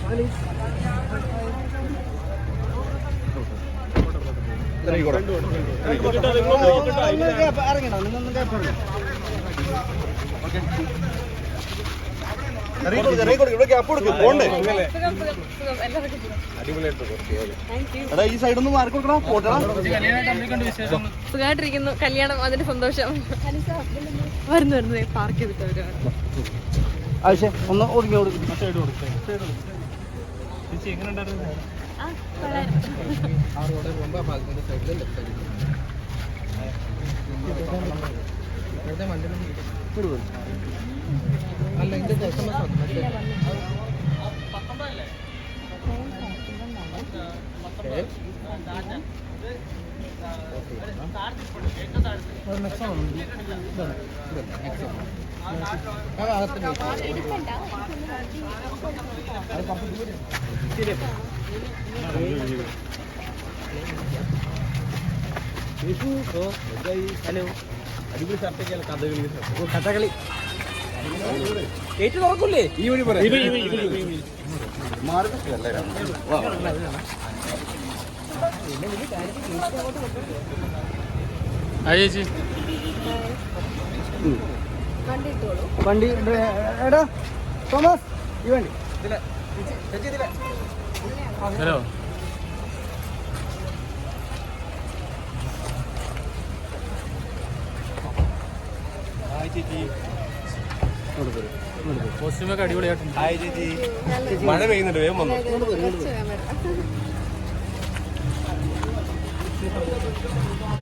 ഈ സൈഡൊന്നും മാറി കൊടുക്കണം. സുഖമായിട്ടിരിക്കുന്നു. കല്യാണം അതിന്റെ സന്തോഷം. വരുന്നു പാർക്ക് ചെയ്തിട്ട് ആവശ്യം ഒന്ന് ഒതുങ്ങി കൊടുക്കും. അല്ല ഇതിന്റെ ഹലോ അടിപൊളി ഷർട്ടൊക്കെയാണ്. കഥകളി ഏറ്റു തുറക്കൂല്ലേ ഈ വഴി ചേച്ചി വണ്ടി എടാ തോമസ് ഈ വണ്ടി ഹലോ കോസ്റ്റ്യൂമൊക്കെ അടിപൊളിയായിട്ടുണ്ട്. മഴ പെയ്യുന്നുണ്ട്, വേഗം വന്നു.